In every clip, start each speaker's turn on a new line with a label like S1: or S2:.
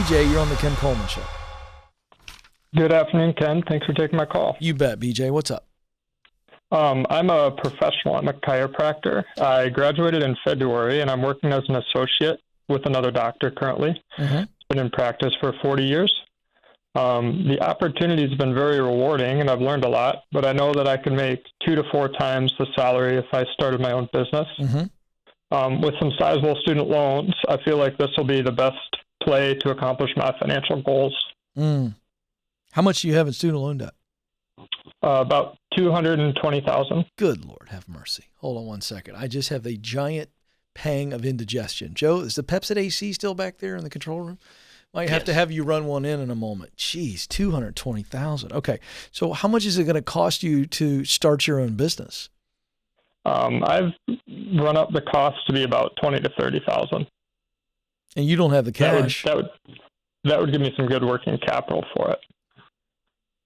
S1: BJ. You're on the Ken Coleman Show.
S2: Good afternoon, Ken. Thanks for taking my call.
S1: You bet, BJ. What's up?
S2: I'm a professional. I'm a chiropractor. I graduated in February, and I'm working as an associate with another doctor currently.
S1: Mm-hmm.
S2: Been in practice for 40 years. The opportunity has been very rewarding, and I've learned a lot, but I know that I can make 2 to 4 times the salary if I started my own business.
S1: Mm-hmm.
S2: With some sizable student loans, I feel like this will be the best play to accomplish my financial goals.
S1: How much do you have in student loan debt?
S2: About $220,000.
S1: Good Lord, have mercy. Hold on one second. I just have a giant pang of indigestion. Joe, is the Pepsi AC still back there in the control room? Might have to have you run one in a moment. Jeez, $220,000. Okay, so how much is it going to cost you to start your own business?
S2: I've run up the cost to be about $20,000 to $30,000.
S1: And you don't have the cash.
S2: That would give me some good working capital for it.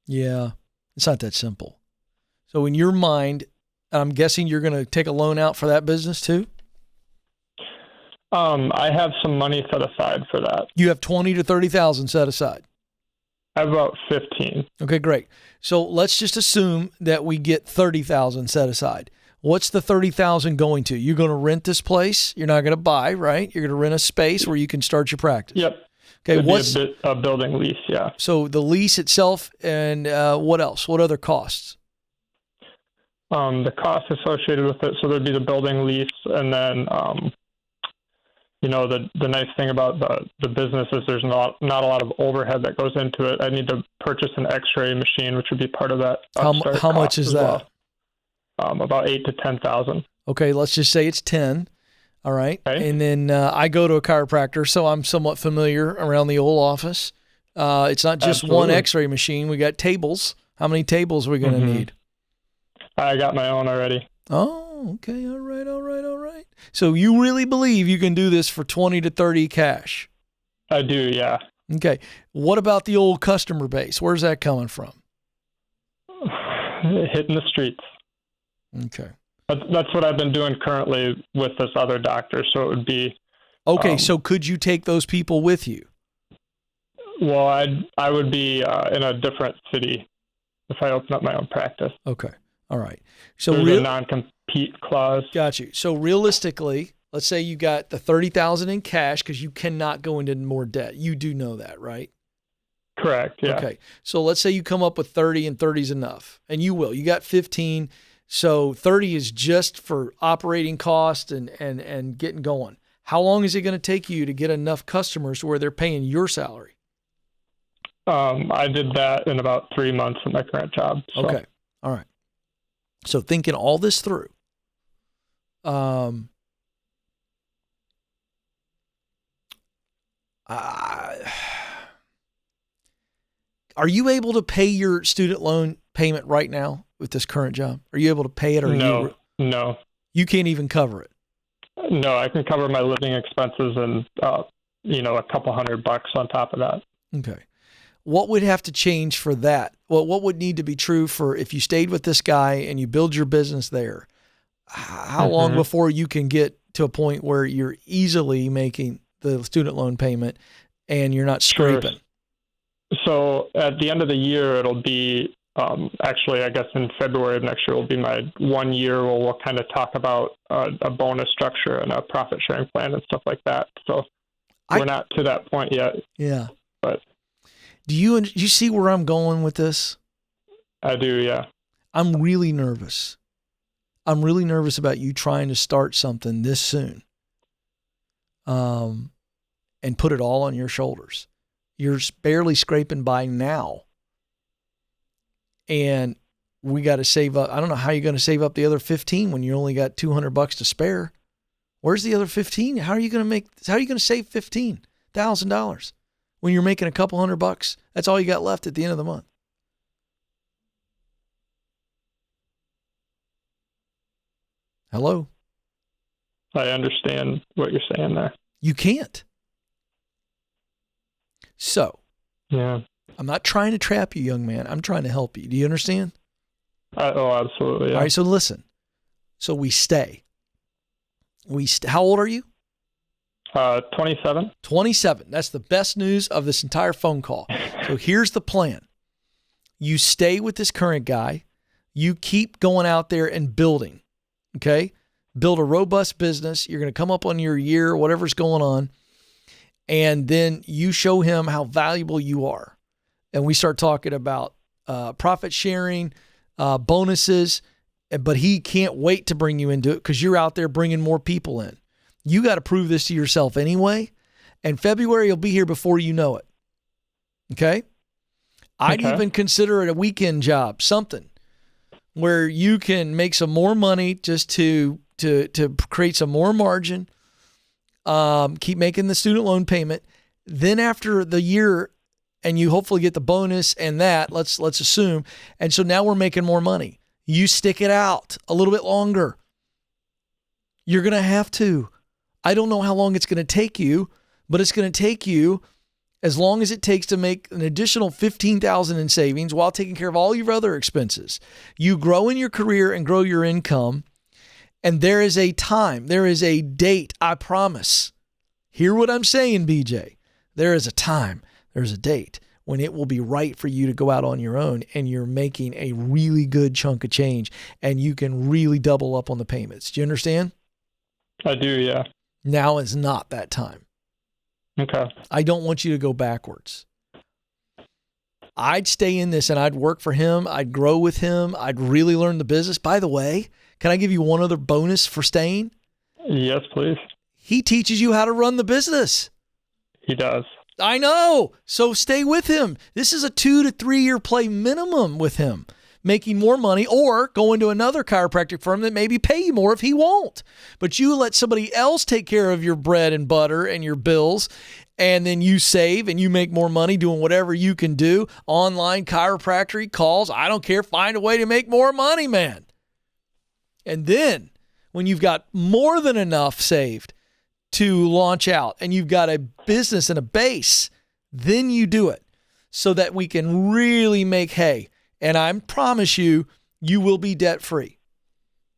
S1: Yeah, it's not that simple. So in your mind, I'm guessing you're going to take a loan out for that business too?
S2: I have some money set aside for that.
S1: You have $20,000 to $30,000 set aside.
S2: I have about 15.
S1: Okay, great. So let's just assume that we get $30,000 set aside. What's the $30,000 going to? You're going to rent this place. You're not going to buy, right? You're going to rent a space where you can start your practice.
S2: Yep.
S1: Okay.
S2: What's a building lease? Yeah.
S1: So the lease itself, and what else? What other costs?
S2: The costs associated with it. So there'd be the building lease, and then the nice thing about the business is there's not a lot of overhead that goes into it. I need to purchase an X-ray machine, which would be part of that.
S1: How much is that?
S2: Well. About $8,000 to $10,000.
S1: Okay, let's just say it's 10. All right,
S2: okay.
S1: And then I go to a chiropractor, so I'm somewhat familiar around the old office. It's not just
S2: Absolutely.
S1: one X-ray machine. We got tables. How many tables are we going to need?
S2: I got my own already.
S1: Oh, okay. All right. So you really believe you can do this for 20 to 30 cash?
S2: I do, yeah.
S1: Okay. What about the old customer base? Where's that coming from?
S2: Hitting the streets.
S1: Okay.
S2: That's what I've been doing currently with this other doctor. So it would be.
S1: Okay. So could you take those people with you?
S2: Well, I would be in a different city if I open up my own practice.
S1: Okay. All right. So
S2: there's a non-compete clause.
S1: Got you. So realistically, let's say you got the $30,000 in cash because you cannot go into more debt. You do know that, right?
S2: Correct. Yeah.
S1: Okay. So let's say you come up with 30 and 30 is enough, and you will. You got 15. So 30 is just for operating costs and getting going. How long is it going to take you to get enough customers where they're paying your salary?
S2: I did that in about 3 months in my current job. So.
S1: Okay. All right. So thinking all this through, are you able to pay your student loan payment right now with this current job? Are you able to pay it, or
S2: no?
S1: You can't even cover it.
S2: No, I can cover my living expenses and a couple $100 on top of that.
S1: Okay. What would have to change for that? Well, what would need to be true for if you stayed with this guy and you build your business there? How long before you can get to a point where you're easily making the student loan payment and you're not scraping?
S2: Sure. So at the end of the year, it'll be actually, I guess in February of next year will be my 1 year where we'll kind of talk about a bonus structure and a profit sharing plan and stuff like that. So we're not to that point yet.
S1: Yeah.
S2: But
S1: do you see where I'm going with this?
S2: I do, yeah.
S1: I'm really nervous. I'm really nervous about you trying to start something this soon, and put it all on your shoulders. You're barely scraping by now, and we got to save up. I don't know how you're going to save up the other 15 when you only got $200 to spare. Where's the other 15? How are you going to save $15,000 when you're making a couple $100? That's all you got left at the end of the month. Hello?
S2: I understand what you're saying there.
S1: You can't. So,
S2: yeah.
S1: I'm not trying to trap you, young man. I'm trying to help you. Do you understand?
S2: Oh, absolutely. Yeah.
S1: All right, so listen. So we stay. How old are you?
S2: 27.
S1: 27. That's the best news of this entire phone call. So here's the plan. You stay with this current guy. You keep going out there and building, okay? Build a robust business. You're going to come up on your year, whatever's going on, and then you show him how valuable you are. And we start talking about profit sharing, bonuses, but he can't wait to bring you into it because you're out there bringing more people in. You got to prove this to yourself anyway, and February will be here before you know it, okay? I'd even consider it a weekend job, something where you can make some more money just to create some more margin, keep making the student loan payment. Then after the year, and you hopefully get the bonus and that, let's assume. And so now we're making more money. You stick it out a little bit longer. You're going to have to. I don't know how long it's going to take you, but it's going to take you as long as it takes to make an additional $15,000 in savings while taking care of all your other expenses. You grow in your career and grow your income, and there is a time, there is a date, I promise. Hear what I'm saying, BJ. There is a time, there's a date when it will be right for you to go out on your own and you're making a really good chunk of change and you can really double up on the payments. Do you understand?
S2: I do, yeah.
S1: Now is not that time.
S2: Okay.
S1: I don't want you to go backwards. I'd stay in this and I'd work for him. I'd grow with him. I'd really learn the business. By the way, can I give you one other bonus for staying?
S2: Yes, please.
S1: He teaches you how to run the business.
S2: He does.
S1: I know. So stay with him. This is a 2 to 3 year play minimum with him, making more money or going to another chiropractic firm that maybe pay you more if he won't. But you let somebody else take care of your bread and butter and your bills, and then you save and you make more money doing whatever you can do. Online chiropractic calls. I don't care. Find a way to make more money, man. And then when you've got more than enough saved to launch out and you've got a business and a base, then you do it so that we can really make hay. And I promise you, you will be debt free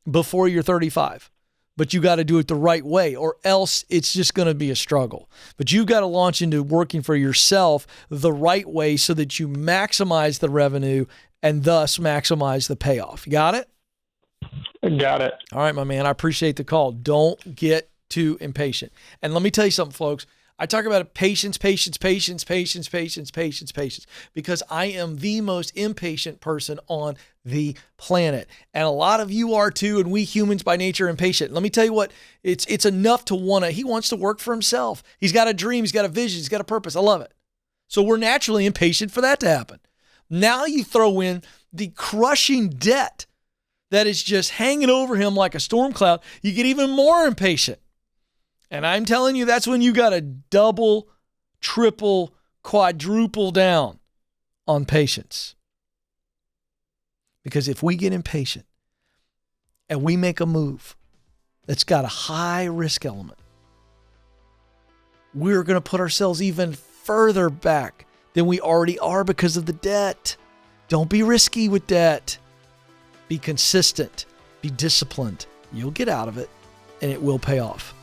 S1: before you're 35. But you got to do it the right way, or else it's just going to be a struggle. But you've got to launch into working for yourself the right way so that you maximize the revenue and thus maximize the payoff. You got it?
S2: Got it.
S1: All right, my man. I appreciate the call. Don't get too impatient. And let me tell you something, folks. I talk about patience, because I am the most impatient person on the planet. And a lot of you are too, and we humans by nature are impatient. Let me tell you what, it's enough to he wants to work for himself. He's got a dream, he's got a vision, he's got a purpose. I love it. So we're naturally impatient for that to happen. Now you throw in the crushing debt that is just hanging over him like a storm cloud, you get even more impatient. And I'm telling you, that's when you got to double, triple, quadruple down on patience. Because if we get impatient and we make a move that's got a high risk element, we're going to put ourselves even further back than we already are because of the debt. Don't be risky with debt. Be consistent. Be disciplined. You'll get out of it and it will pay off.